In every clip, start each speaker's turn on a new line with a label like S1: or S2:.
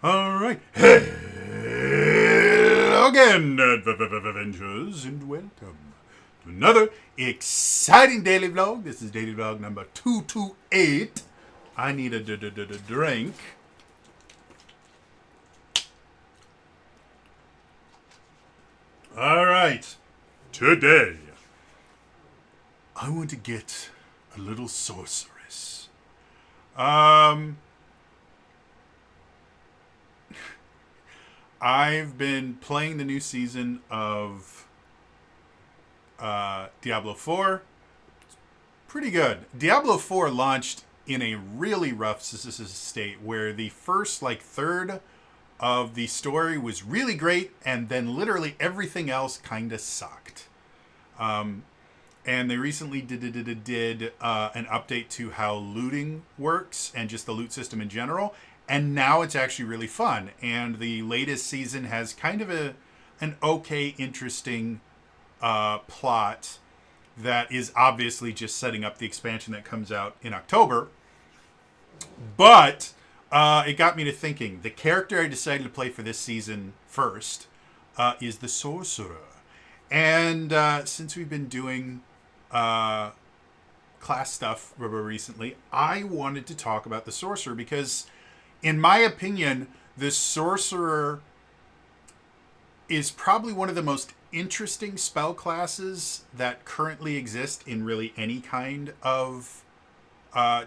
S1: All right. Hello again, Avengers, and welcome to another exciting daily vlog. This is daily vlog number 228. I need a drink. All right. Today, I want to get a little sorceress. Um, I've been playing the new season of Diablo 4. Pretty good. Diablo 4 launched in a really rough state where the first third of the story was really great, and then literally everything else kind of sucked. And they recently did an update to how looting works and just the loot system in general. And now it's actually really fun. And the latest season has kind of an okay, interesting plot that is obviously just setting up the expansion that comes out in October. But it got me to thinking. The character I decided to play for this season first is the Sorcerer. And since we've been doing class stuff recently, I wanted to talk about the Sorcerer because, in my opinion, the Sorcerer is probably one of the most interesting spell classes that currently exist in really any kind of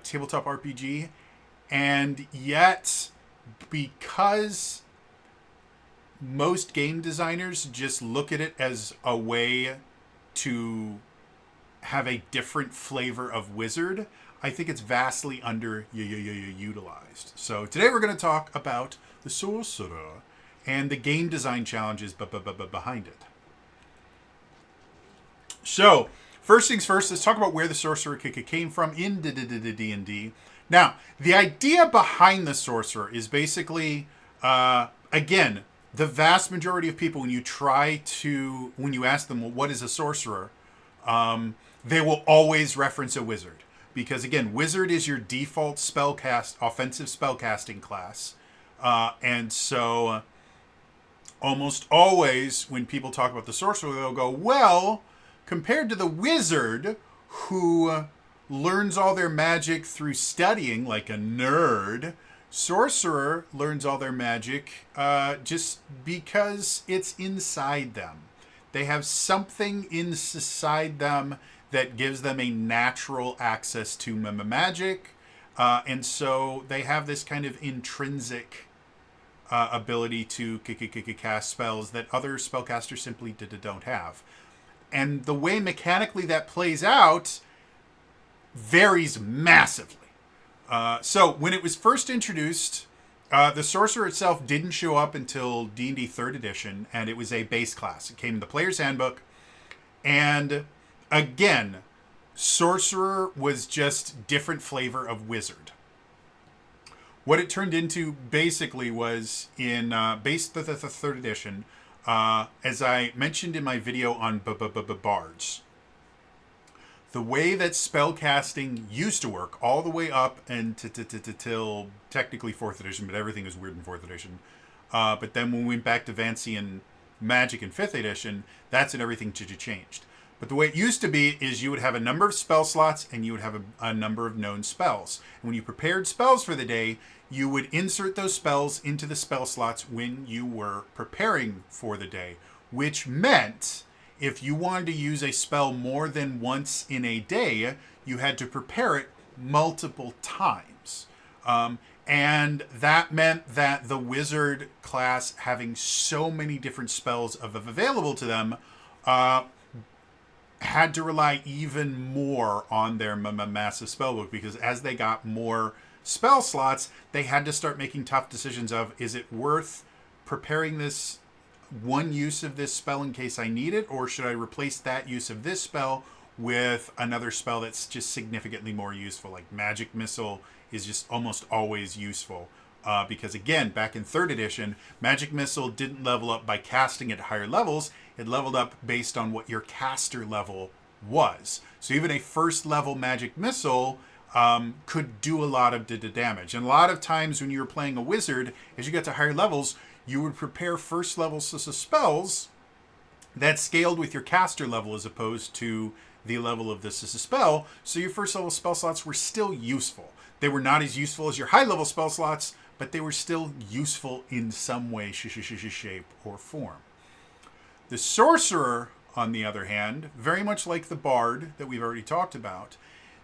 S1: tabletop RPG. And yet, because most game designers just look at it as a way to have a different flavor of wizard, I think it's vastly underutilized. So today we're going to talk about the Sorcerer and the game design challenges behind it. So, first things first, let's talk about where the Sorcerer came from in D&D. Now, the idea behind the Sorcerer is basically, again, the vast majority of people, when you ask them, well, what is a Sorcerer, they will always reference a wizard. Because, again, wizard is your default offensive spellcasting class. And so, almost always, when people talk about the Sorcerer, they'll go, well, compared to the wizard, who learns all their magic through studying like a nerd, Sorcerer learns all their magic just because it's inside them. They have something inside them that gives them a natural access to magic. And so they have this kind of intrinsic ability to cast spells that other spellcasters simply don't have. And the way mechanically that plays out varies massively. So when it was first introduced, the Sorcerer itself didn't show up until D&D 3rd edition, and it was a base class. It came in the player's handbook. And again, Sorcerer was just different flavor of wizard. What it turned into basically was in base the 3rd edition, as I mentioned in my video on bards, the way that spellcasting used to work all the way up until technically 4th edition, but everything is weird in 4th edition. But then when we went back to Vancian Magic in 5th edition, that's when everything changed. But the way it used to be is you would have a number of spell slots and you would have a number of known spells. And when you prepared spells for the day, you would insert those spells into the spell slots when you were preparing for the day, which meant if you wanted to use a spell more than once in a day, you had to prepare it multiple times. And that meant that the wizard class, having so many different spells available to them, had to rely even more on their massive spellbook, because as they got more spell slots, they had to start making tough decisions of, is it worth preparing this one use of this spell in case I need it, or should I replace that use of this spell with another spell that's just significantly more useful? Like Magic Missile is just almost always useful. Because again, back in 3rd edition, Magic Missile didn't level up by casting at higher levels. It leveled up based on what your caster level was. So even a 1st level Magic Missile could do a lot of damage. And a lot of times when you were playing a wizard, as you got to higher levels, you would prepare first level spells that scaled with your caster level as opposed to the level of this spell. So your first level spell slots were still useful. They were not as useful as your high level spell slots, but they were still useful in some way, shape, or form. The sorcerer, on the other hand, very much like the bard that we've already talked about,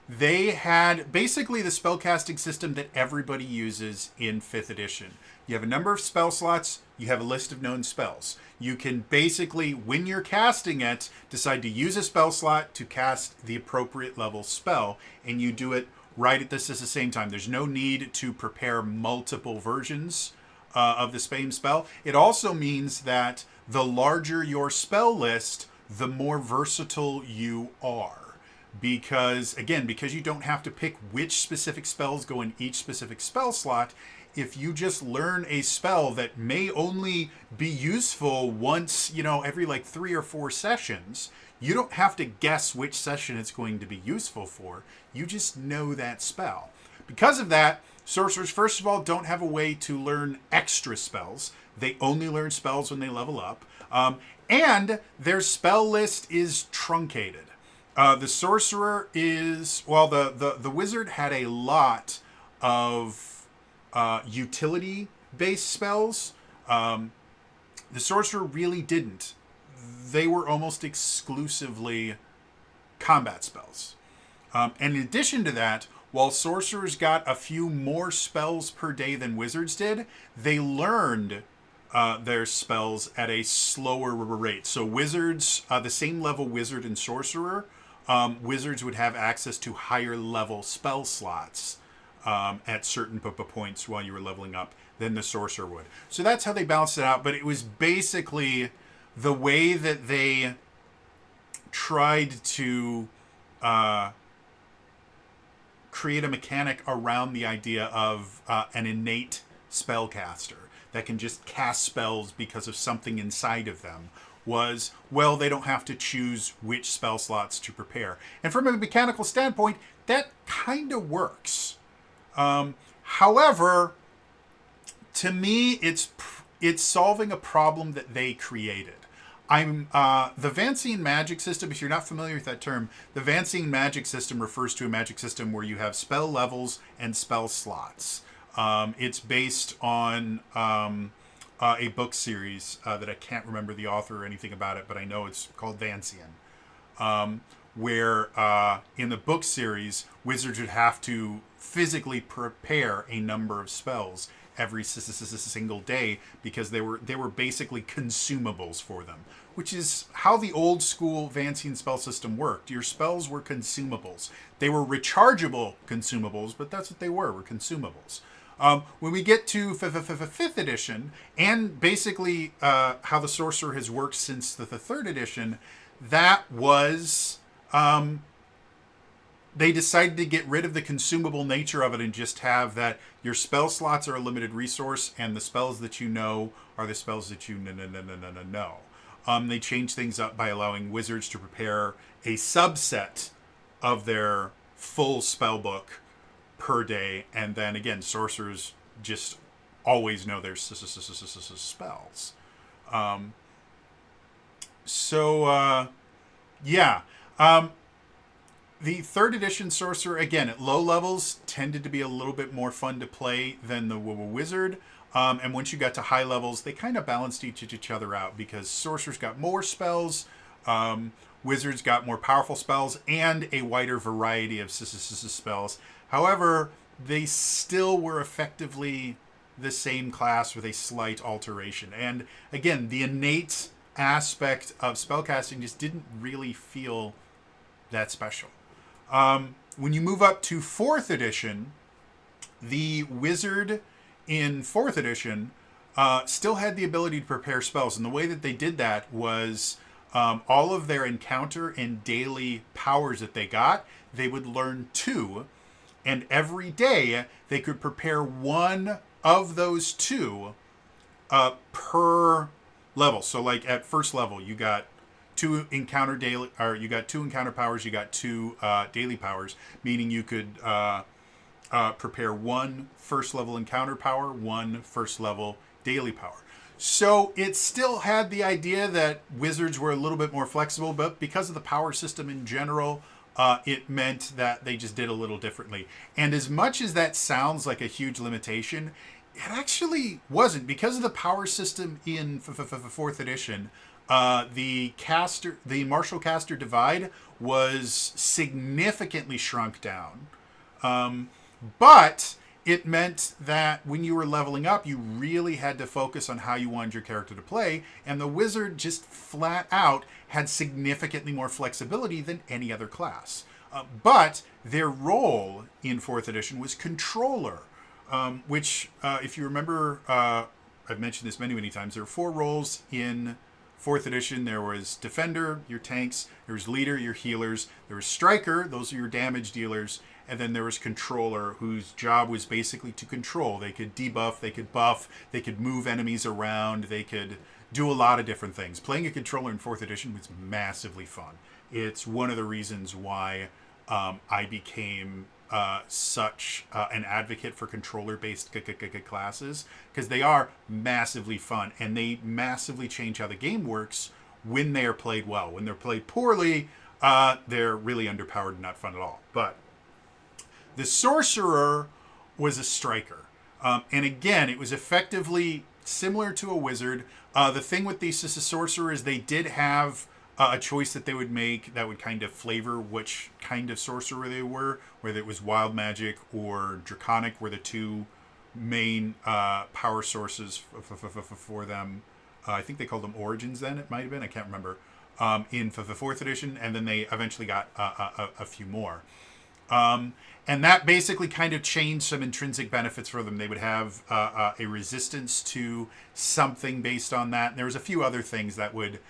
S1: they had basically the spellcasting system that everybody uses in 5th edition. You have a number of spell slots, you have a list of known spells. You can basically, when you're casting it, decide to use a spell slot to cast the appropriate level spell, and you do it right at the same time. There's no need to prepare multiple versions of the same spell. It also means that the larger your spell list, the more versatile you are. Because you don't have to pick which specific spells go in each specific spell slot, if you just learn a spell that may only be useful once, every like 3 or 4 sessions, you don't have to guess which session it's going to be useful for. You just know that spell. Because of that, sorcerers, first of all, don't have a way to learn extra spells. They only learn spells when they level up. And their spell list is truncated. The sorcerer is, the wizard had a lot of utility-based spells. The sorcerer really didn't. They were almost exclusively combat spells. And in addition to that, while sorcerers got a few more spells per day than wizards did, they learned their spells at a slower rate. So wizards, the same level wizard and sorcerer, wizards would have access to higher level spell slots at certain points while you were leveling up than the sorcerer would. So that's how they balanced it out. But it was basically the way that they tried to create a mechanic around the idea of an innate spellcaster that can just cast spells because of something inside of them was, they don't have to choose which spell slots to prepare. And from a mechanical standpoint, that kind of works. However, to me, it's solving a problem that they created. The Vancian magic system, if you're not familiar with that term, the Vancian magic system refers to a magic system where you have spell levels and spell slots. It's based on a book series that I can't remember the author or anything about it, but I know it's called Vancian. Where in the book series, wizards would have to physically prepare a number of spells every single day because they were basically consumables for them, which is how the old school Vancian spell system worked. Your spells were consumables. They were rechargeable consumables, but that's what they were consumables. When we get to 5th edition, and basically how the sorcerer has worked since the 3rd edition, that was they decided to get rid of the consumable nature of it and just have that your spell slots are a limited resource and the spells that you know are the spells that you know. They changed things up by allowing wizards to prepare a subset of their full spell book per day, and then again, sorcerers just always know their spells. The 3rd edition sorcerer, again, at low levels, tended to be a little bit more fun to play than the wizard. And once you got to high levels, they kind of balanced each other out because sorcerers got more spells, wizards got more powerful spells, and a wider variety of spells. However, they still were effectively the same class with a slight alteration. And again, the innate aspect of spellcasting just didn't really feel that special. When you move up to 4th edition, the wizard in 4th edition still had the ability to prepare spells. And the way that they did that was all of their encounter and daily powers that they got, they would learn 2. And every day they could prepare 1 of those 2 per level. So like at first level, you got two encounter daily, or you got two encounter powers, you got two daily powers, meaning you could prepare one first level encounter power, one first level daily power. So it still had the idea that wizards were a little bit more flexible, but because of the power system in general, it meant that they just did a little differently. And as much as that sounds like a huge limitation, it actually wasn't. Because of the power system in fourth edition, the martial caster divide was significantly shrunk down. But it meant that when you were leveling up, you really had to focus on how you wanted your character to play, and the wizard just flat out had significantly more flexibility than any other class. But their role in 4th edition was controller, which, if you remember, I've mentioned this many, many times, there were 4 roles in 4th edition. There was defender, your tanks, there was leader, your healers, there was striker, those are your damage dealers, and then there was controller, whose job was basically to control. They could debuff, they could buff, they could move enemies around, they could do a lot of different things. Playing a controller in 4th edition was massively fun. It's one of the reasons why I became such an advocate for controller-based classes, because they are massively fun, and they massively change how the game works when they are played well. When they're played poorly, they're really underpowered and not fun at all. But the Sorcerer was a striker. And again, it was effectively similar to a wizard. The thing with the Sorcerer is they did have a choice that they would make that would kind of flavor which kind of sorcerer they were, whether it was wild magic or draconic were the two main power sources for them. I think they called them origins then, it might have been, I can't remember, in the 4th edition, and then they eventually got a few more. And that basically kind of changed some intrinsic benefits for them. They would have a resistance to something based on that. And there was a few other things that would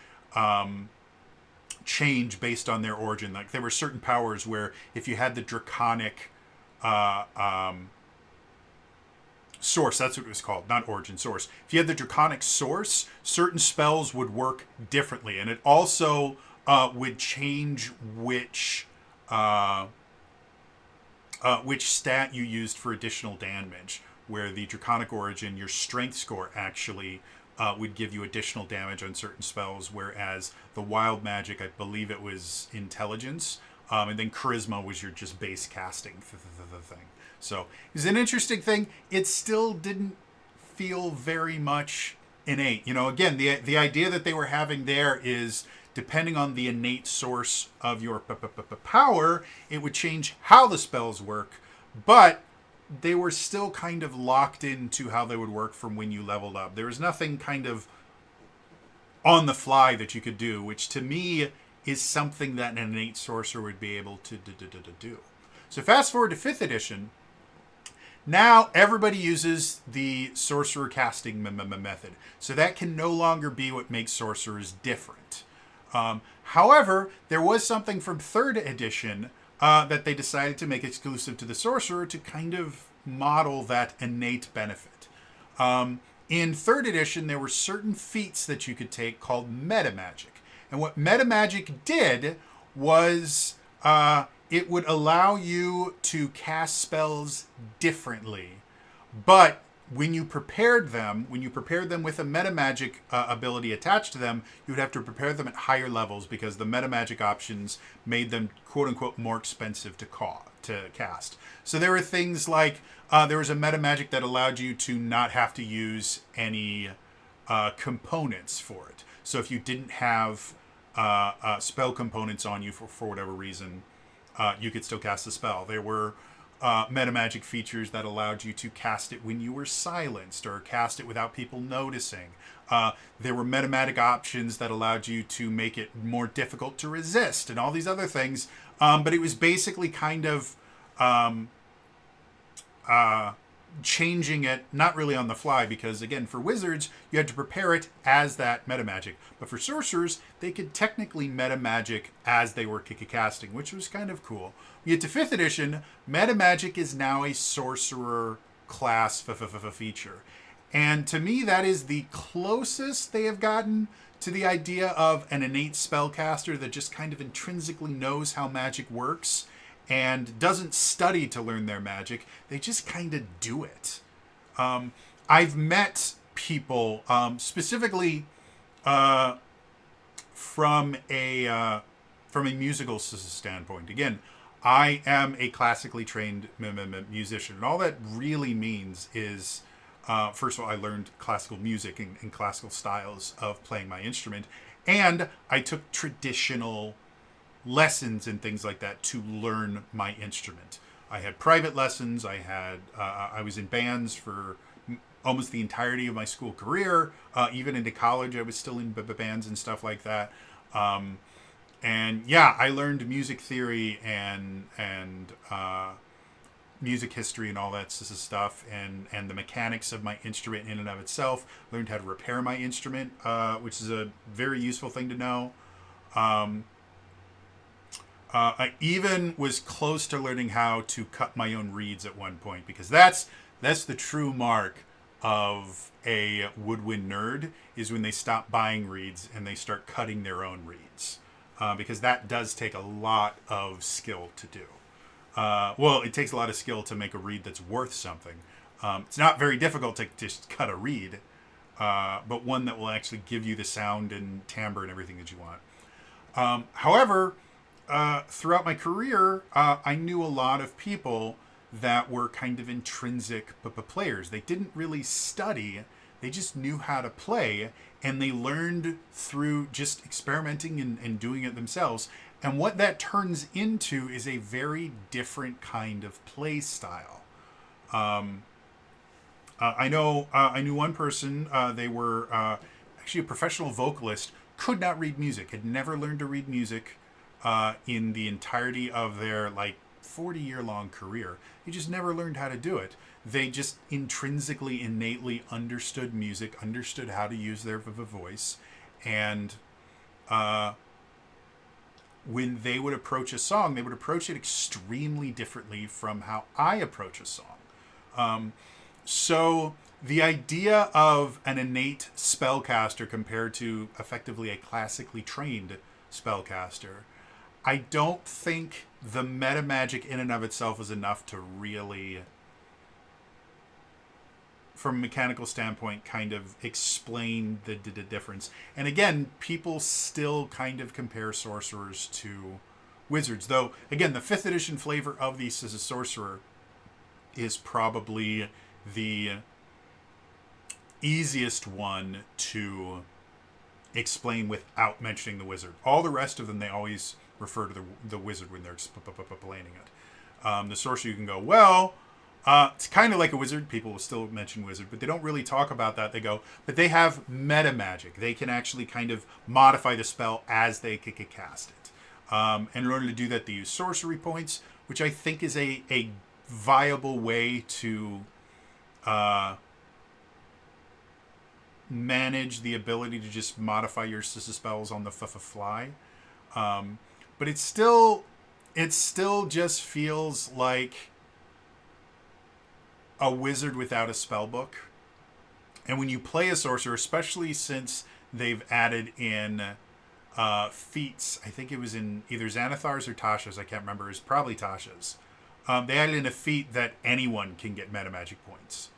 S1: change based on their origin. Like there were certain powers where if you had the draconic source, that's what it was called, not origin, source. If you had the draconic source, certain spells would work differently. And it also would change which stat you used for additional damage, where the draconic origin, your strength score actually would give you additional damage on certain spells, whereas the wild magic, I believe it was intelligence, and then charisma was your just base casting thing. So it's an interesting thing. It still didn't feel very much innate. You know, again, the idea that they were having there is, depending on the innate source of your power, it would change how the spells work, but they were still kind of locked into how they would work from when you leveled up. There was nothing kind of on the fly that you could do, which to me is something that an innate sorcerer would be able to do. So fast forward to 5th edition. Now everybody uses the sorcerer casting method. So that can no longer be what makes sorcerers different. However, there was something from 3rd edition that they decided to make exclusive to the sorcerer to kind of model that innate benefit. In 3rd edition, there were certain feats that you could take called meta magic. And what meta magic did was it would allow you to cast spells differently. But when you prepared them with a meta magic ability attached to them, you would have to prepare them at higher levels because the meta magic options made them quote unquote more expensive to cast. So there were things like there was a meta magic that allowed you to not have to use any components for it. So if you didn't have spell components on you for whatever reason, you could still cast the spell. There were meta magic features that allowed you to cast it when you were silenced or cast it without people noticing. There were meta magic options that allowed you to make it more difficult to resist and all these other things. But it was basically kind of changing it, not really on the fly, because again, for wizards, you had to prepare it as that meta magic. But for sorcerers, they could technically meta magic as they were casting, which was kind of cool. You get to 5th edition, meta magic is now a sorcerer class feature. And to me, that is the closest they have gotten to the idea of an innate spellcaster that just kind of intrinsically knows how magic works and doesn't study to learn their magic. They just kind of do it. I've met people, specifically from a musical standpoint. Again, I am a classically trained musician, and all that really means is, first of all, I learned classical music and classical styles of playing my instrument, and I took traditional lessons and things like that to learn my instrument. I had private lessons. I was in bands for almost the entirety of my school career. Even into college, I was still in bands and stuff like that. And yeah, I learned music theory and music history and all that stuff, and the mechanics of my instrument in and of itself. Learned how to repair my instrument, which is a very useful thing to know. I even was close to learning how to cut my own reeds at one point, because that's the true mark of a woodwind nerd, is when they stop buying reeds and they start cutting their own reeds, because that does take a lot of skill to do. Well, it takes a lot of skill to make a reed that's worth something. It's not very difficult to just cut a reed, but one that will actually give you the sound and timbre and everything that you want. However, throughout my career, I knew a lot of people that were kind of intrinsic players. They didn't really study, they just knew how to play, and they learned through just experimenting and doing it themselves. And what that turns into is a very different kind of play style. I knew one person, they were actually a professional vocalist, could not read music, had never learned to read music in the entirety of their 40-year-long career. They just never learned how to do it. They just intrinsically, innately understood music, understood how to use their voice, and when they would approach a song, they would approach it extremely differently from how I approach a song. So the idea of an innate spellcaster compared to effectively a classically trained spellcaster, I don't think the meta magic in and of itself is enough to really, from a mechanical standpoint, kind of explain the difference. And again, people still kind of compare sorcerers to wizards. Though, again, the 5th edition flavor of the Sorcerer is probably the easiest one to explain without mentioning the wizard. All the rest of them, they always refer to the wizard when they're explaining it. The sorcerer, you can go, well, it's kind of like a wizard. People will still mention wizard, but they don't really talk about that. They go, but they have meta magic. They can actually kind of modify the spell as they cast it. And in order to do that, they use sorcery points, which I think is a viable way to manage the ability to just modify your spells on the fly. But it still just feels like a wizard without a spell book. And when you play a sorcerer, especially since they've added in feats, I think it was in either Xanathar's or Tasha's, I can't remember, it's probably Tasha's. They added in a feat that anyone can get meta magic points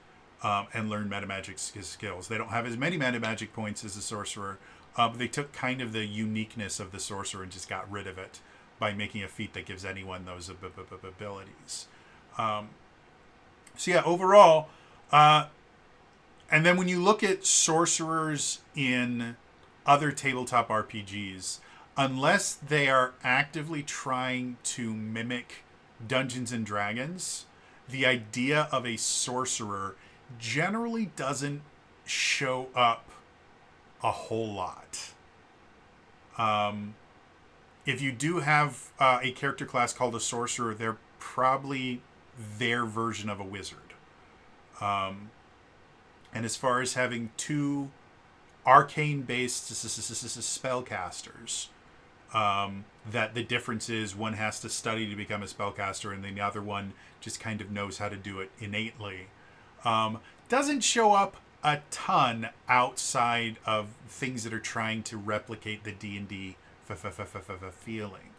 S1: and learn meta magic skills. They don't have as many meta magic points as the sorcerer, but they took kind of the uniqueness of the sorcerer and just got rid of it by making a feat that gives anyone those abilities. So yeah, overall, and then when you look at sorcerers in other tabletop RPGs, unless they are actively trying to mimic Dungeons and Dragons, the idea of a sorcerer generally doesn't show up a whole lot. If you do have a character class called a sorcerer, they're probably their version of a wizard. And as far as having 2 arcane-based spellcasters, that the difference is one has to study to become a spellcaster and the other one just kind of knows how to do it innately, doesn't show up a ton outside of things that are trying to replicate the D&D feeling.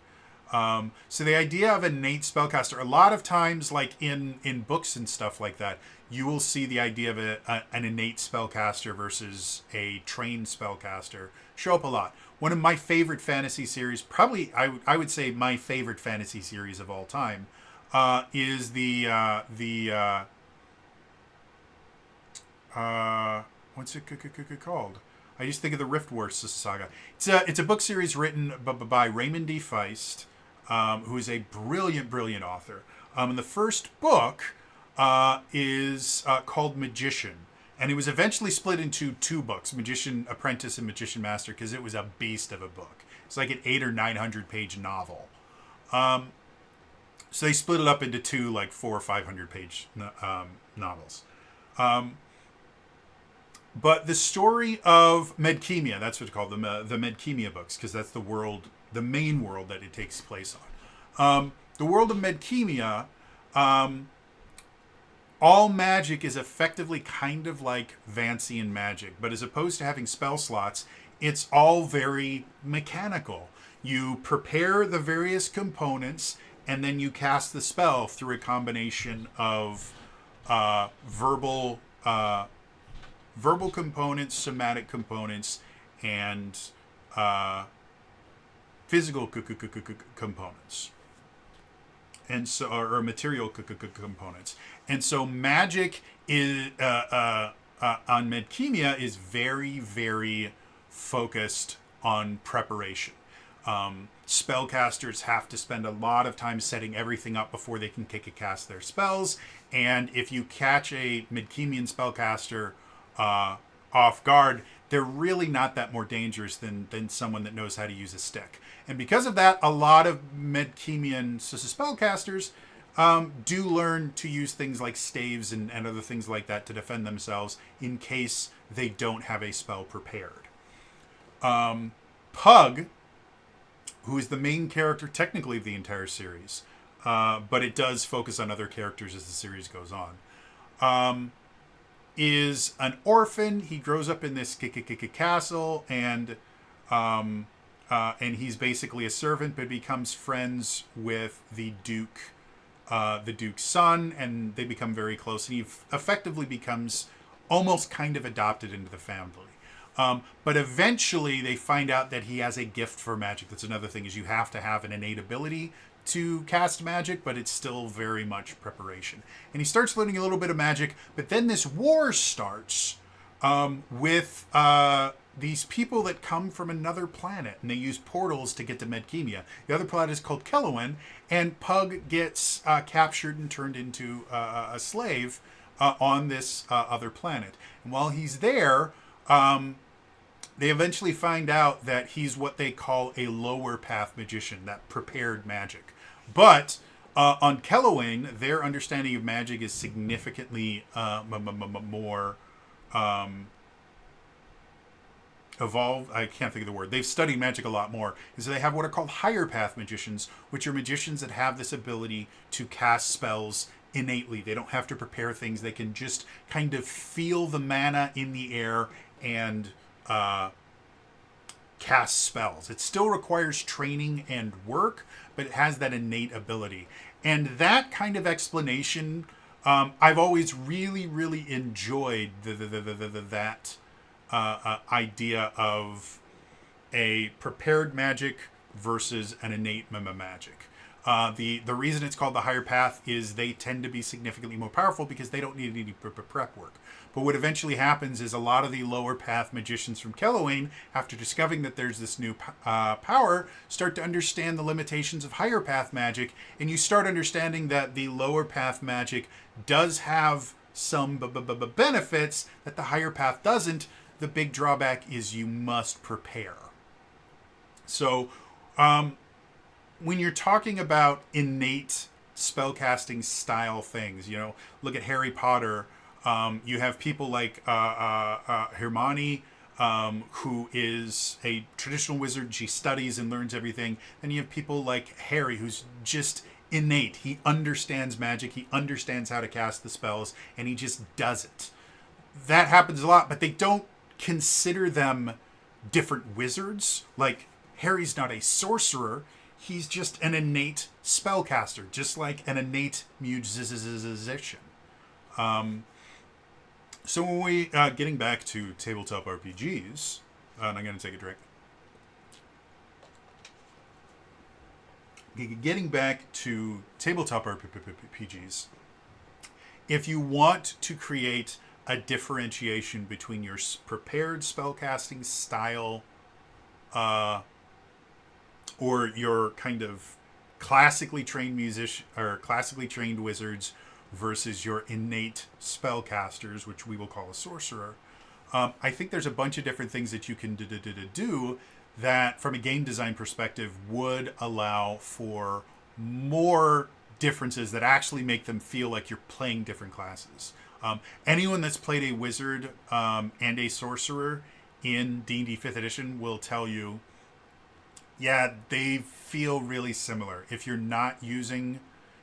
S1: So the idea of innate spellcaster, a lot of times, like in books and stuff like that, you will see the idea of an innate spellcaster versus a trained spellcaster show up a lot. One of my favorite fantasy series, probably I would say my favorite fantasy series of all time, is what's it called? I just think of the Rift Wars saga. It's a book series written by Raymond D. Feist, who is a brilliant author. And the first book is called Magician. And it was eventually split into two books, Magician Apprentice and Magician Master, because it was a beast of a book. It's like an 800 or 900 page novel. So they split it up into two, like 400 or 500 page novels. But the story of Medchemia, that's what it's called, the Medchemia books, because that's the world, the main world that it takes place on. The world of Medchemia, all magic is effectively kind of like Vancian magic, but as opposed to having spell slots, it's all very mechanical. You prepare the various components, and then you cast the spell through a combination of verbal components, somatic components, and physical components, and so or material components. And so magic is on Medchemia is very focused on preparation. Spellcasters have to spend a lot of time setting everything up before they can cast their spells. And if you catch a Medchemian spellcaster off guard, they're really not that more dangerous than someone that knows how to use a stick. And because of that, a lot of Medchemian spellcasters do learn to use things like staves and other things like that to defend themselves in case they don't have a spell prepared. Pug, who is the main character technically of the entire series, but it does focus on other characters as the series goes on, is an orphan. He grows up in this castle, and he's basically a servant, but becomes friends with the Duke's son, and they become very close, and he effectively becomes almost kind of adopted into the family. But eventually they find out that he has a gift for magic. That's another thing, is you have to have an innate ability to cast magic, but it's still very much preparation. And he starts learning a little bit of magic, but then this war starts with these people that come from another planet, and they use portals to get to Medchemia. The other planet is called Kelowen, and Pug gets captured and turned into a slave on this other planet. And while he's there, they eventually find out that he's what they call a lower path magician, that prepared magic. But on Kelowen, their understanding of magic is significantly more evolved. I can't think of the word. They've studied magic a lot more. And so they have what are called higher path magicians, which are magicians that have this ability to cast spells innately. They don't have to prepare things. They can just kind of feel the mana in the air and cast spells. It still requires training and work, but it has that innate ability. And that kind of explanation, I've always really enjoyed that idea of a prepared magic versus an innate magic. The reason it's called the higher path is they tend to be significantly more powerful because they don't need any prep work. But what eventually happens is a lot of the lower path magicians from Kelowen, after discovering that there's this new power, start to understand the limitations of higher path magic, and you start understanding that the lower path magic does have some benefits that the higher path doesn't. The big drawback is you must prepare. So, when you're talking about innate spellcasting style things, look at Harry Potter. You have people like Hermione, who is a traditional wizard. She studies and learns everything. And you have people like Harry, who's just innate. He understands magic. He understands how to cast the spells, and he just does it. that happens a lot, but they don't consider them different wizards. Like, Harry's not a sorcerer. He's just an innate spellcaster, just like an innate musician. So when we, getting back to tabletop RPGs, and I'm going to take a drink. Getting back to tabletop RPGs, if you want to create a differentiation between your prepared spellcasting style or your kind of classically trained musician or classically trained wizards versus your innate spellcasters, which we will call a sorcerer, I think there's a bunch of different things that you can do that, from a game design perspective, would allow for more differences that actually make them feel like you're playing different classes. Anyone that's played a wizard and a sorcerer in D&D 5th edition will tell you, yeah, they feel really similar. If you're not using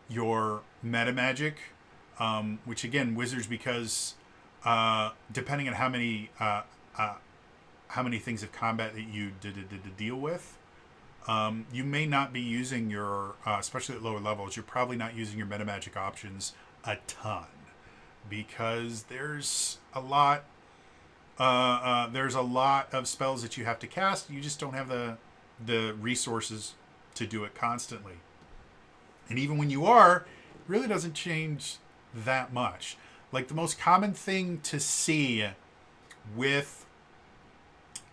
S1: your meta magic, which again, wizards, because depending on how many things of combat that you deal with, you may not be using your, especially at lower levels, you're probably not using your meta magic options a ton, because there's a lot of spells that you have to cast. You just don't have the resources to do it constantly. And even when you are, it really doesn't change that much. Like, the most common thing to see with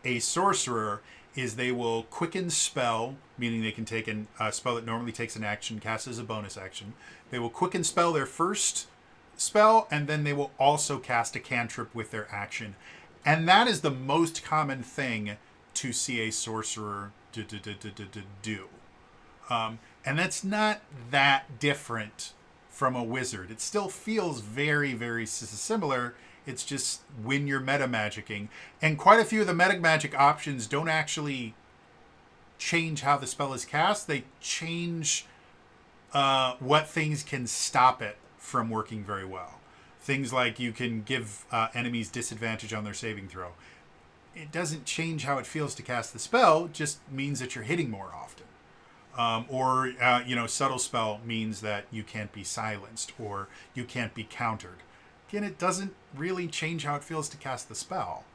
S1: a sorcerer is they will quicken spell, meaning they can take a spell that normally takes an action, cast as a bonus action. They will quicken spell their first spell, and then they will also cast a cantrip with their action. And that is the most common thing to see a sorcerer do. And that's not that different from a wizard. It still feels very, very similar. It's just when you're meta magicking. And quite a few of the meta magic options don't actually change how the spell is cast. They change what things can stop it from working very well. Things like you can give enemies disadvantage on their saving throw. It doesn't change how it feels to cast the spell, it just means that you're hitting more often. Subtle spell means that you can't be silenced or you can't be countered. Again, it doesn't really change how it feels to cast the spell.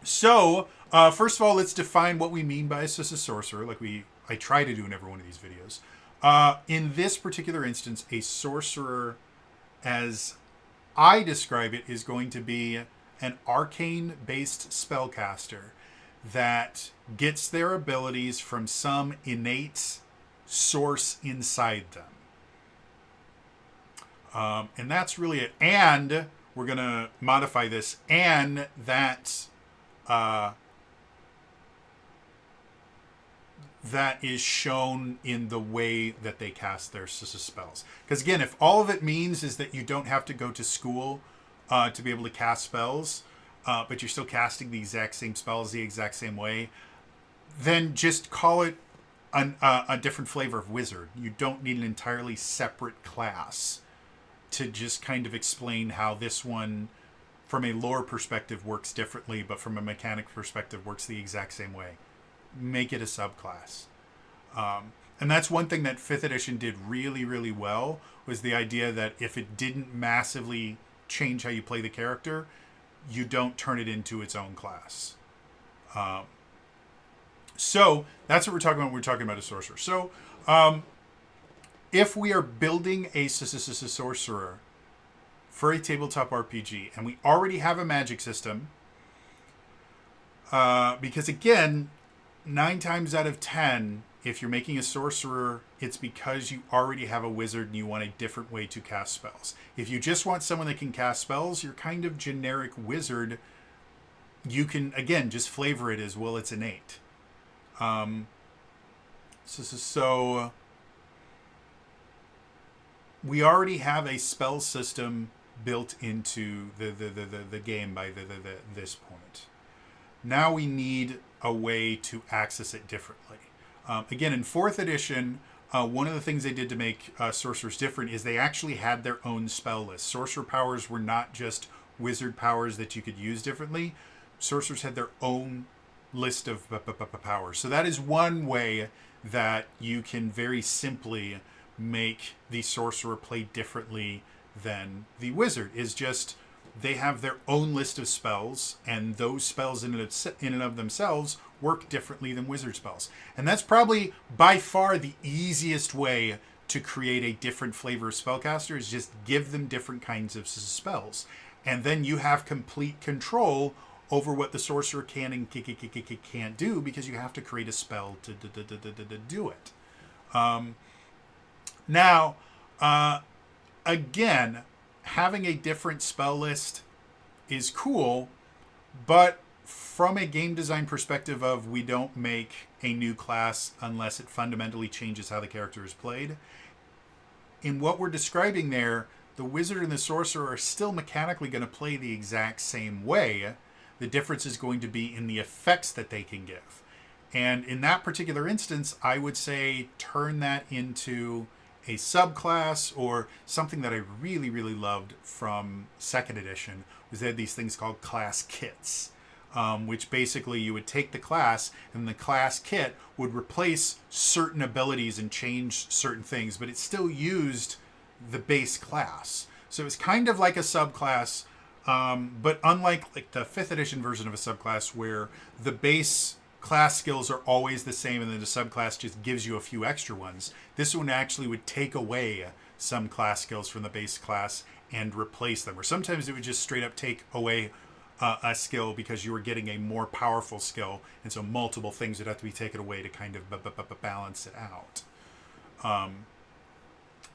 S1: So first of all, let's define what we mean by a sorcerer, like I try to do in every one of these videos. In this particular instance, a sorcerer, as I describe it, is going to be an arcane-based spellcaster that gets their abilities from some innate source inside them. And that's really it. And we're going to modify this, and that is shown in the way that they cast their spells. Because again, if all of it means is that you don't have to go to school to be able to cast spells, but you're still casting the exact same spells the exact same way, then just call it a different flavor of wizard. You don't need an entirely separate class to just kind of explain how this one, from a lore perspective, works differently, but from a mechanic perspective works the exact same way. Make it a subclass. And that's one thing that 5th edition did really, really well, was the idea that if it didn't massively change how you play the character, you don't turn it into its own class. So that's what we're talking about when we're talking about a sorcerer. So if we are building a sorcerer for a tabletop RPG, and we already have a magic system, because again, 9 times out of 10, if you're making a sorcerer, it's because you already have a wizard and you want a different way to cast spells. If you just want someone that can cast spells, your kind of generic wizard, you can, again, just flavor it as, well, it's innate. So we already have a spell system built into the game by this point. Now we need a way to access it differently. Again, in 4th edition, one of the things they did to make sorcerers different is they actually had their own spell list. Sorcerer powers were not just wizard powers that you could use differently. Sorcerers had their own list of powers. So that is one way that you can very simply make the sorcerer play differently than the wizard, is just they have their own list of spells, and those spells in and of themselves work differently than wizard spells. And that's probably by far the easiest way to create a different flavor of spellcaster, is just give them different kinds of spells. And then you have complete control over what the sorcerer can and can't do, because you have to create a spell to do it. Now, again, having a different spell list is cool, but from a game design perspective of we don't make a new class unless it fundamentally changes how the character is played. In what we're describing there, the wizard and the sorcerer are still mechanically going to play the exact same way. The difference is going to be in the effects that they can give. And in that particular instance, I would say turn that into a subclass, or something that I really, really loved from second edition was they had these things called class kits, which basically you would take the class and the class kit would replace certain abilities and change certain things, but it still used the base class. So it's kind of like a subclass, but unlike like the 5th edition version of a subclass where the base class skills are always the same and then the subclass just gives you a few extra ones, this one actually would take away some class skills from the base class and replace them. Or sometimes it would just straight up take away a skill because you were getting a more powerful skill, and so multiple things would have to be taken away to kind of balance it out.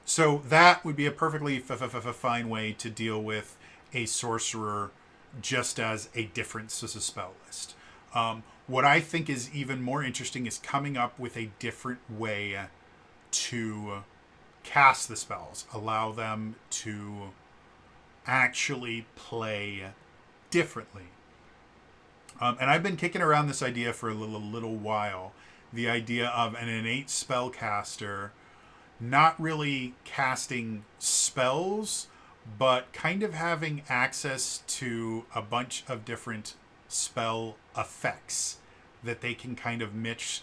S1: So that would be a perfectly fine way to deal with a sorcerer, just as a different spell list. What I think is even more interesting is coming up with a different way to cast the spells, allow them to actually play differently. And I've been kicking around this idea for a little while. The idea of an innate spellcaster not really casting spells, but kind of having access to a bunch of different spell effects that they can kind of mix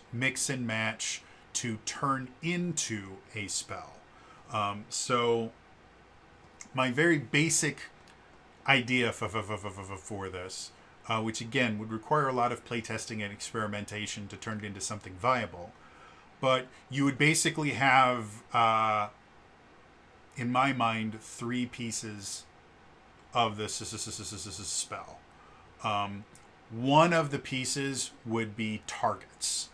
S1: and match to turn into a spell. So my very basic idea for this, which again would require a lot of playtesting and experimentation to turn it into something viable, but you would basically have, in my mind, 3 pieces of this spell. One of the pieces would be targets.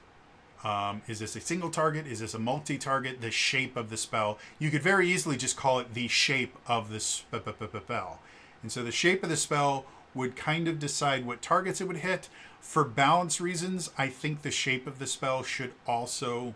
S1: Is this a single target? Is this a multi-target? The shape of the spell. You could very easily just call it the shape of the spell. And so the shape of the spell would kind of decide what targets it would hit. For balance reasons, I think the shape of the spell should also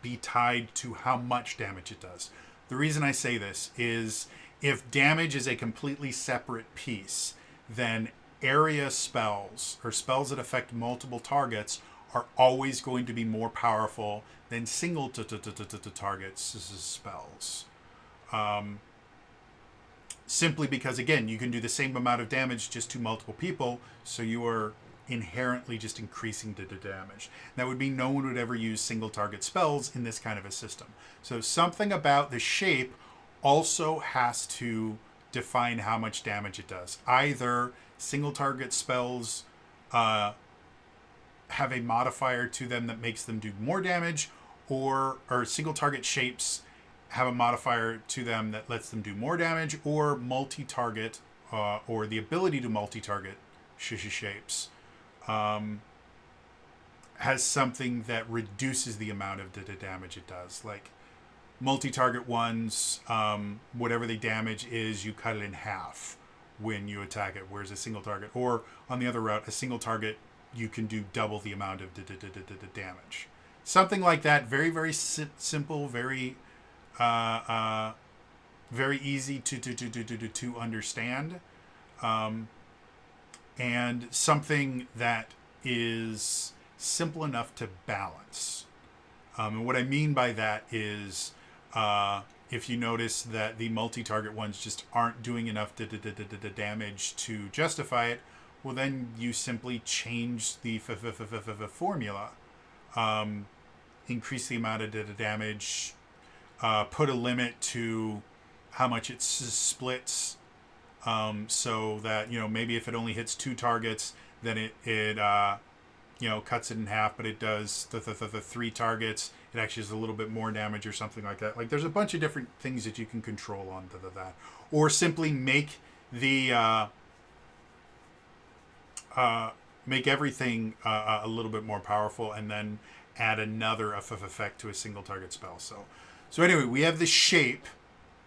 S1: be tied to how much damage it does. The reason I say this is if damage is a completely separate piece, then area spells, or spells that affect multiple targets, are always going to be more powerful than single targets spells. Simply because, again, you can do the same amount of damage just to multiple people, so you are inherently just increasing the damage. That would mean no one would ever use single target spells in this kind of a system. So something about the shape also has to define how much damage it does. Either single target spells have a modifier to them that makes them do more damage, or single target shapes have a modifier to them that lets them do more damage, or multi-target, or the ability to multi-target shapes has something that reduces the amount of damage it does. Like multi-target ones, whatever the damage is, you cut it in half when you attack it, whereas a single target, or on the other route, a single target, you can do double the amount of damage. Something like that. Very, very simple, very very easy to understand, and something that is simple enough to balance. And what I mean by that is if you notice that the multi-target ones just aren't doing enough damage to justify it, well, then you simply change the formula. Increase the amount of damage, put a limit to how much it splits, so that, maybe if it only hits 2 targets, then it cuts it in half, but it does the 3 targets, it actually has a little bit more damage or something like that. Like, there's a bunch of different things that you can control on that. Or simply make the make everything a little bit more powerful, and then add another effect to a single target spell. So anyway, we have the shape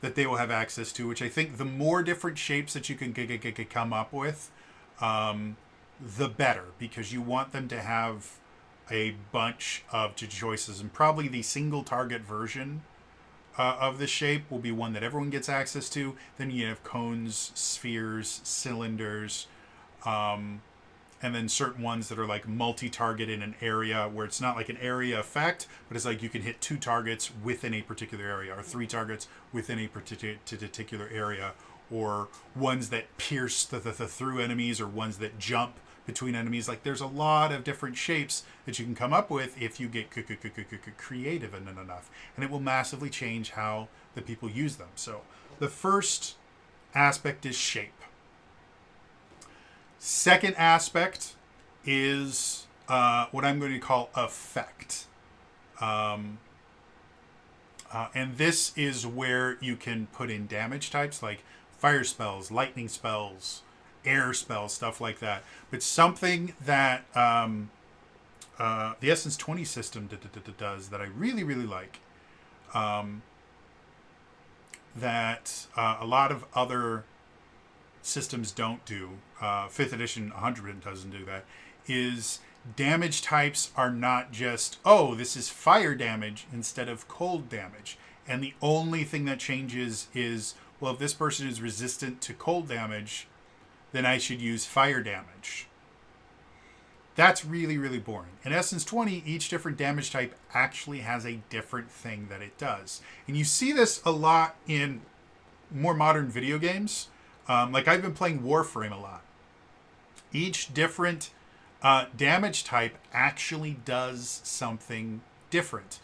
S1: that they will have access to, which I think the more different shapes that you can come up with, the better, because you want them to have a bunch of choices, and probably the single target version of the shape will be one that everyone gets access to. Then you have cones, spheres, cylinders, and then certain ones that are like multi-target in an area, where it's not like an area effect, but it's like you can hit 2 targets within a particular area, or 3 targets within a particular area, or ones that pierce through enemies, or ones that jump between enemies. Like, there's a lot of different shapes that you can come up with if you get creative enough, and it will massively change how the people use them. So the first aspect is shape. Second aspect is what I'm going to call effect. And this is where you can put in damage types like fire spells, lightning spells, air spells, stuff like that. But something that the Essence 20 system does that I really, really like, that a lot of other systems don't do, 5th edition 100% doesn't do that, is damage types are not just, this is fire damage instead of cold damage. And the only thing that changes is, well, if this person is resistant to cold damage, then I should use fire damage. That's really, really boring. In Essence 20, each different damage type actually has a different thing that it does. And you see this a lot in more modern video games. Like, I've been playing Warframe a lot. Each different damage type actually does something different.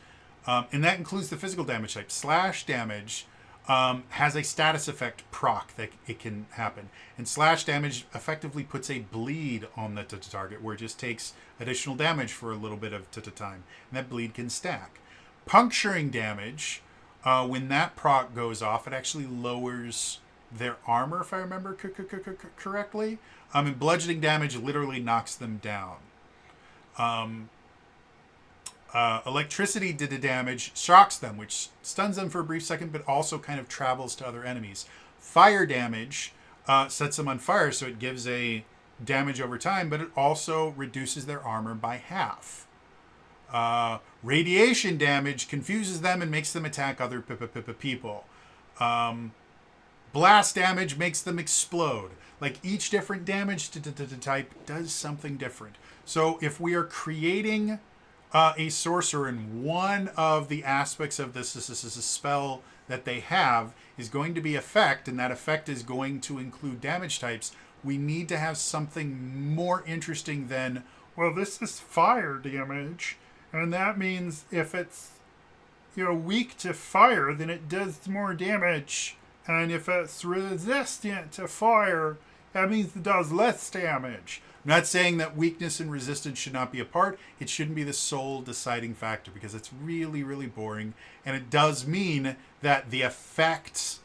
S1: And that includes the physical damage type. Slash damage has a status effect proc that it can happen. And slash damage effectively puts a bleed on the target, where it just takes additional damage for a little bit of time. And that bleed can stack. Puncturing damage, when that proc goes off, it actually lowers their armor, if I remember correctly. And bludgeoning damage literally knocks them down. Electricity did the damage, shocks them, which stuns them for a brief second, but also kind of travels to other enemies. Fire damage sets them on fire, so it gives a damage over time, but it also reduces their armor by half. Radiation damage confuses them and makes them attack other people. Blast damage makes them explode. Like, each different damage type does something different. So if we are creating a sorcerer, and one of the aspects of this spell that they have is going to be effect, and that effect is going to include damage types, we need to have something more interesting than, well, this is fire damage, and that means if it's, weak to fire, then it does more damage, and if it's resistant to fire, that means it does less damage. I'm not saying that weakness and resistance should not be a part. It shouldn't be the sole deciding factor, because it's really, really boring. And it does mean that the effects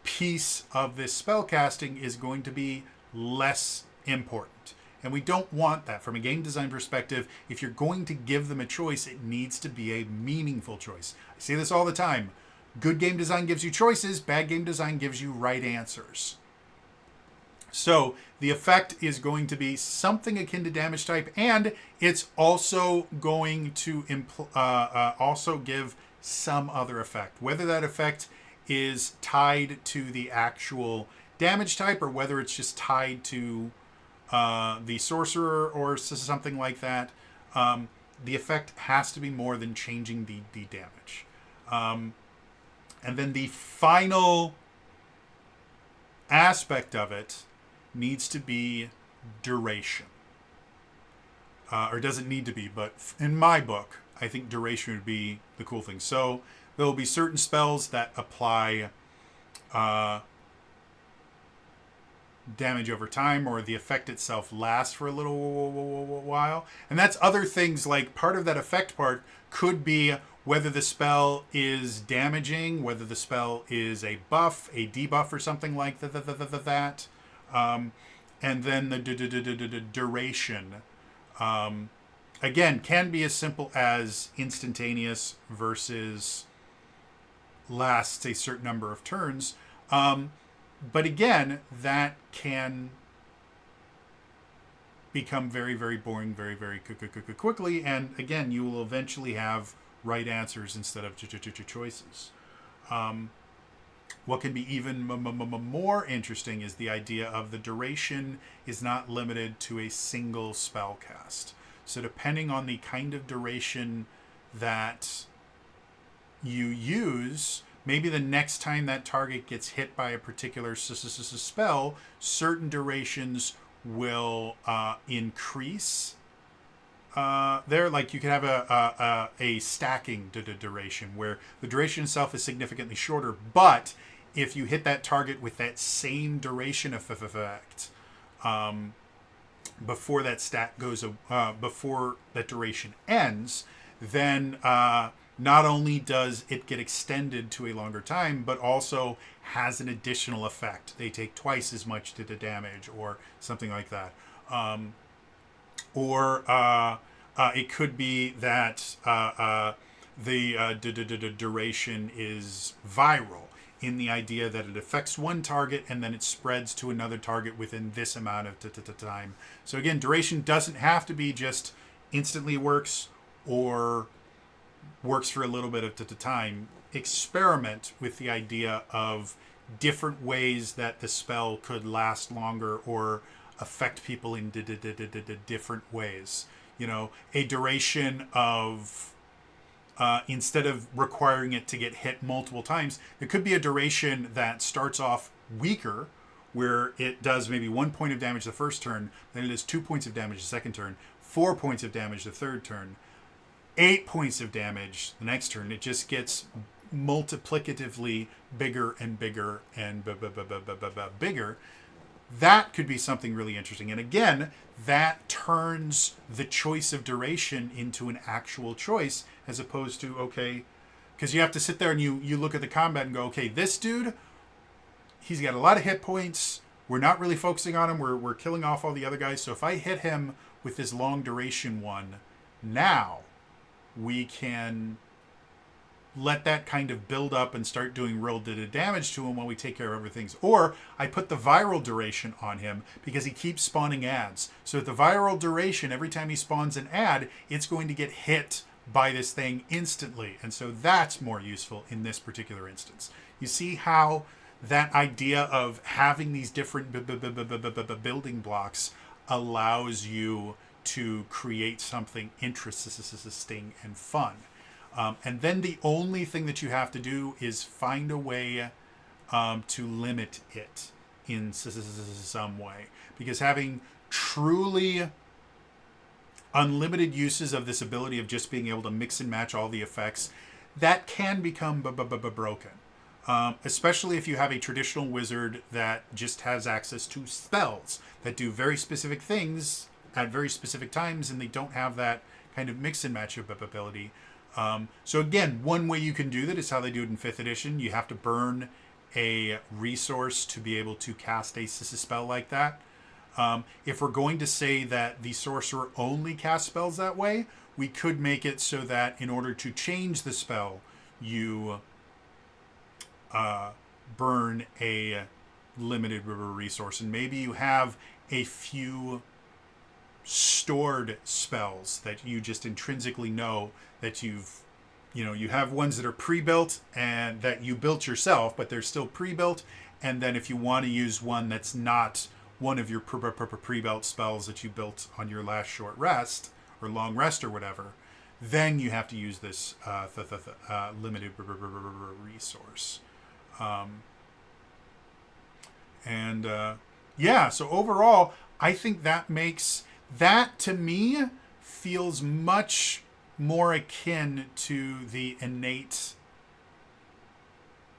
S1: piece of this spellcasting is going to be less important. And we don't want that. From a game design perspective, if you're going to give them a choice, it needs to be a meaningful choice. I say this all the time. Good game design gives you choices. Bad game design gives you right answers. So the effect is going to be something akin to damage type, and it's also going to also give some other effect. Whether that effect is tied to the actual damage type, or whether it's just tied to the sorcerer or something like that, the effect has to be more than changing the damage. And then the final aspect of it needs to be duration. Or doesn't need to be, but in my book, I think duration would be the cool thing. So there will be certain spells that apply damage over time, or the effect itself lasts for a little while. And that's other things, like part of that effect part could be whether the spell is damaging, whether the spell is a buff, a debuff, or something like that. And then the duration, again, can be as simple as instantaneous versus lasts a certain number of turns. But again, that can become very, very boring very, very quickly. And again, you will eventually have right answers instead of choices. What can be even more interesting is the idea of the duration is not limited to a single spell cast. So depending on the kind of duration that you use, maybe the next time that target gets hit by a particular spell, certain durations will increase. There, like you could have a stacking duration where the duration itself is significantly shorter, but if you hit that target with that same duration of effect, before that stat goes, before that duration ends, then not only does it get extended to a longer time, but also has an additional effect. They take twice as much to the damage, or something like that. It could be that the duration is viral, in the idea that it affects one target and then it spreads to another target within this amount of time. So again, duration doesn't have to be just instantly works or works for a little bit of time. Experiment with the idea of different ways that the spell could last longer or affect people in different ways. You know, a duration of instead of requiring it to get hit multiple times, it could be a duration that starts off weaker, where it does maybe 1 point of damage the first turn, then it does 2 points of damage the second turn, 4 points of damage the third turn, 8 points of damage the next turn. It just gets multiplicatively bigger and bigger and bigger. That could be something really interesting. And again, that turns the choice of duration into an actual choice, as opposed to, okay, because you have to sit there and you look at the combat and go, okay, this dude, he's got a lot of hit points. We're not really focusing on him. We're killing off all the other guys. So if I hit him with this long duration one, now we can let that kind of build up and start doing real damage to him while we take care of other things. Or I put the viral duration on him because he keeps spawning ads. So at the viral duration, every time he spawns an ad, it's going to get hit by this thing instantly. And so that's more useful in this particular instance. You see how that idea of having these different building blocks allows you to create something interesting and fun. And then the only thing that you have to do is find a way to limit it in some way. Because having truly unlimited uses of this ability of just being able to mix and match all the effects, that can become broken. Especially if you have a traditional wizard that just has access to spells that do very specific things at very specific times, and they don't have that kind of mix and match ability. So again, one way you can do that is how they do it in 5th edition. You have to burn a resource to be able to cast a spell like that. If we're going to say that the sorcerer only casts spells that way, we could make it so that in order to change the spell, you burn a limited resource. And maybe you have a few stored spells that you just intrinsically know that you have ones that are pre-built and that you built yourself, but they're still pre-built. And then if you want to use one that's not one of your pre-built spells that you built on your last short rest or long rest or whatever, then you have to use this limited resource. And yeah, so overall, I think that to me feels much more akin to the innate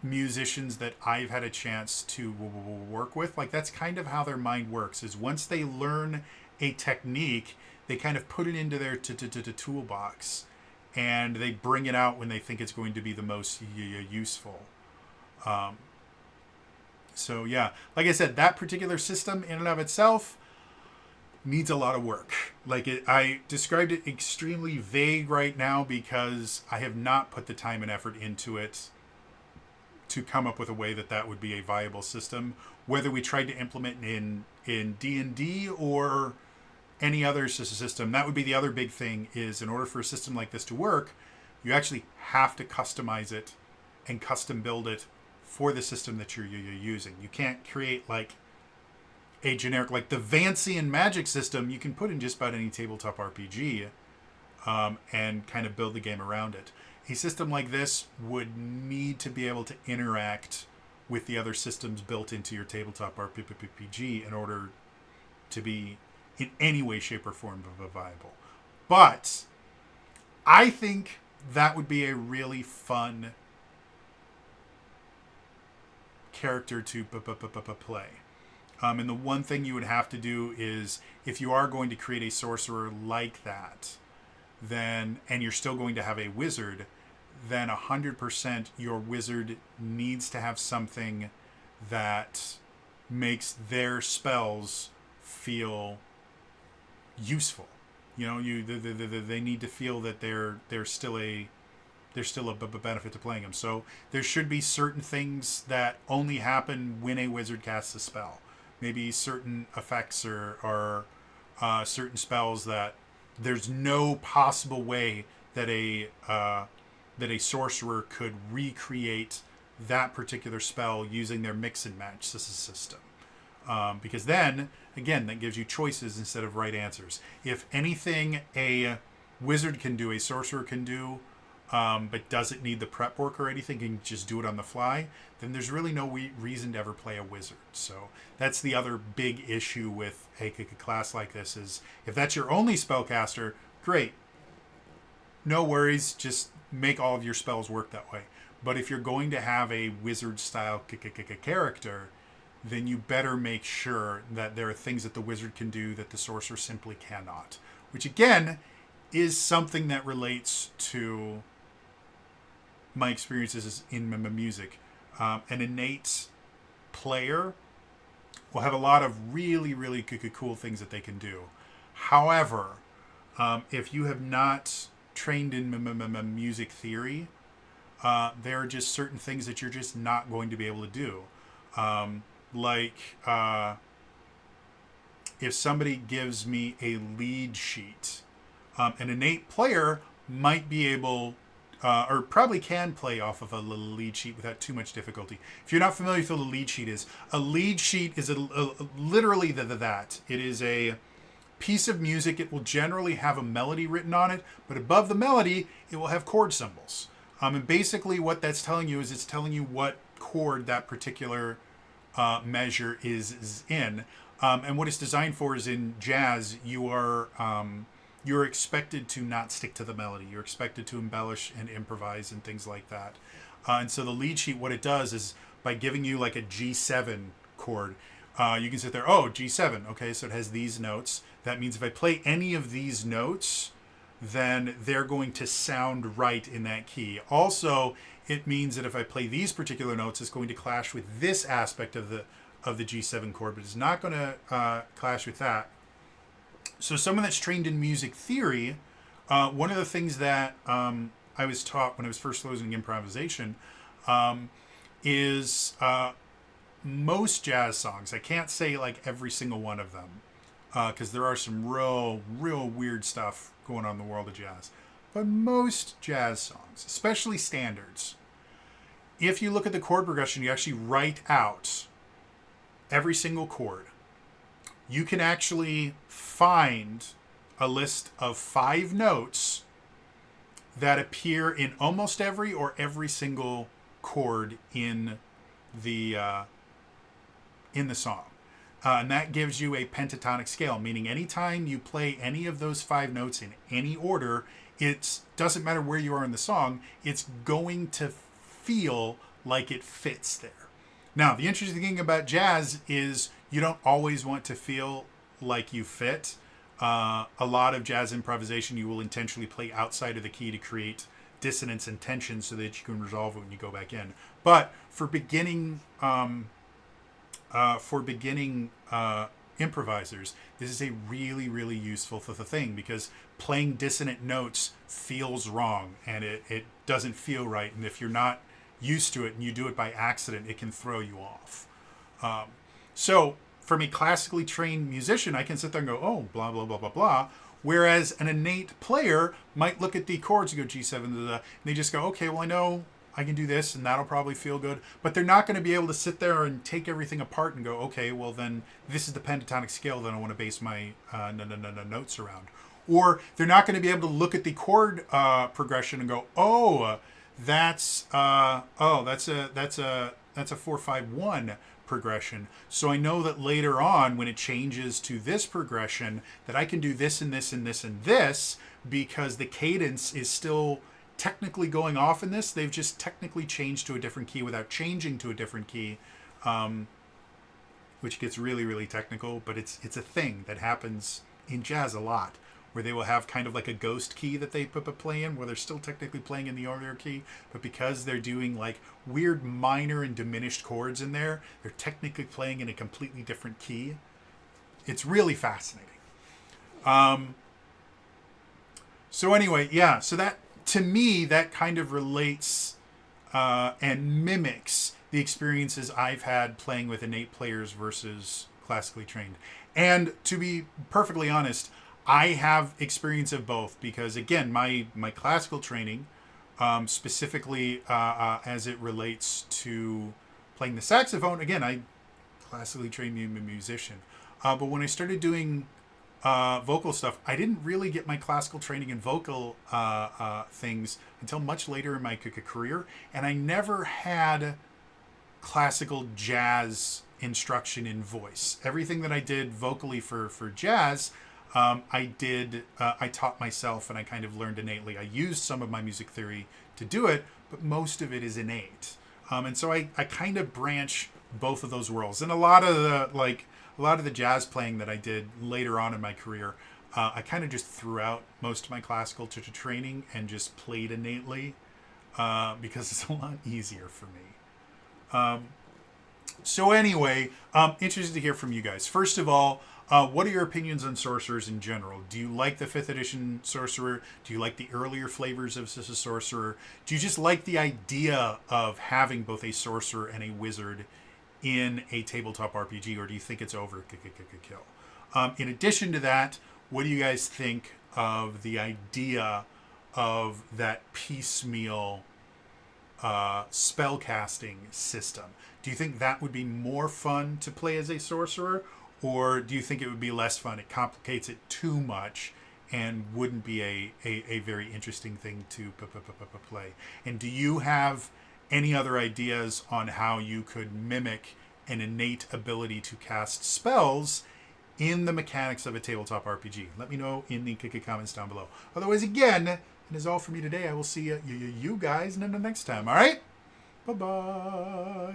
S1: musicians that I've had a chance to work with. Like, that's kind of how their mind works, is once they learn a technique, they kind of put it into their toolbox, and they bring it out when they think it's going to be the most useful. So yeah, like I said, that particular system in and of itself needs a lot of work. I described it extremely vague right now because I have not put the time and effort into it to come up with a way that would be a viable system. Whether we tried to implement in D&D or any other system, that would be the other big thing, is in order for a system like this to work, you actually have to customize it and custom build it for the system that you're using. You can't create like a generic, like the Vancian magic system you can put in just about any tabletop RPG and kind of build the game around it. A system like this would need to be able to interact with the other systems built into your tabletop RPG in order to be in any way, shape, or form viable. But I think that would be a really fun character to play. And the one thing you would have to do is, if you are going to create a sorcerer like that, then, and you're still going to have a wizard, then 100% your wizard needs to have something that makes their spells feel useful. You know, they need to feel that they're still a benefit to playing them. So there should be certain things that only happen when a wizard casts a spell. Maybe certain effects or certain spells that there's no possible way that a sorcerer could recreate that particular spell using their mix and match system. Because then, again, that gives you choices instead of right answers. If anything a wizard can do, a sorcerer can do, but doesn't need the prep work or anything, can just do it on the fly, then there's really no reason to ever play a wizard. So that's the other big issue with a class like this, is if that's your only spellcaster, great. No worries, just make all of your spells work that way. But if you're going to have a wizard-style character, then you better make sure that there are things that the wizard can do that the sorcerer simply cannot. Which, again, is something that relates to my experiences in music. An innate player will have a lot of really, really cool things that they can do. However, if you have not trained in music theory, there are just certain things that you're just not going to be able to do. If somebody gives me a lead sheet, an innate player might be able, or probably can play off of a lead sheet without too much difficulty. If you're not familiar with what a lead sheet is literally that. It is a piece of music. It will generally have a melody written on it, but above the melody, it will have chord symbols. And basically what that's telling you is it's telling you what chord that particular measure is in. And what it's designed for is, in jazz, you're expected to not stick to the melody. You're expected to embellish and improvise and things like that. And so the lead sheet, what it does is, by giving you like a G7 chord, you can sit there, oh, G7, okay, so it has these notes. That means if I play any of these notes, then they're going to sound right in that key. Also, it means that if I play these particular notes, it's going to clash with this aspect of the G7 chord, but it's not going to clash with that. So someone that's trained in music theory, one of the things that I was taught when I was first learning improvisation is most jazz songs. I can't say like every single one of them, because there are some real weird stuff going on in the world of jazz. But most jazz songs, especially standards, if you look at the chord progression, you actually write out every single chord. You can actually find a list of 5 notes that appear in almost every or every single chord the in the song. And that gives you a pentatonic scale, meaning anytime you play any of those 5 notes in any order, it doesn't matter where you are in the song, it's going to feel like it fits there. Now, the interesting thing about jazz is you don't always want to feel like you fit. A lot of jazz improvisation, you will intentionally play outside of the key to create dissonance and tension so that you can resolve it when you go back in. But for beginning improvisers, this is a really, really useful thing, because playing dissonant notes feels wrong and it doesn't feel right. And if you're not used to it and you do it by accident, it can throw you off. So from a classically trained musician, I can sit there and go, oh, blah, blah, blah, blah, blah. Whereas an innate player might look at the chords and go G7, and they just go, okay, well, I know I can do this and that'll probably feel good. But they're not going to be able to sit there and take everything apart and go, okay, well, then this is the pentatonic scale that I want to base my notes around. Or they're not going to be able to look at the chord progression and go, oh, that's a 4-5-1 progression. So I know that later on, when it changes to this progression, that I can do this and this and this and this, because the cadence is still technically going off in this. They've just technically changed to a different key without changing to a different key, which gets really, really technical. But it's a thing that happens in jazz a lot, where they will have kind of like a ghost key that they play in, where they're still technically playing in the earlier key, but because they're doing like weird minor and diminished chords in there, they're technically playing in a completely different key. It's really fascinating. So anyway, yeah, so that, to me, that kind of relates and mimics the experiences I've had playing with innate players versus classically trained. And to be perfectly honest, I have experience of both, because again, my classical training, specifically as it relates to playing the saxophone, again, I classically trained a musician. But when I started doing vocal stuff, I didn't really get my classical training in vocal things until much later in my career, and I never had classical jazz instruction in voice. Everything that I did vocally for jazz, I taught myself, and I kind of learned innately. I used some of my music theory to do it, but most of it is innate. And so I kind of branch both of those worlds. And a lot of the jazz playing that I did later on in my career, I kind of just threw out most of my classical training and just played innately, because it's a lot easier for me. So anyway, interested to hear from you guys. First of all, what are your opinions on sorcerers in general? Do you like the 5th edition sorcerer? Do you like the earlier flavors of sorcerer? Do you just like the idea of having both a sorcerer and a wizard in a tabletop RPG, or do you think it's overkill? In addition to that, what do you guys think of the idea of that piecemeal spellcasting system? Do you think that would be more fun to play as a sorcerer, or do you think it would be less fun? It complicates it too much and wouldn't be a very interesting thing to play. And do you have any other ideas on how you could mimic an innate ability to cast spells in the mechanics of a tabletop RPG? Let me know in the comments down below. Otherwise, again, that is all for me today. I will see you guys next time. All right? Bye-bye.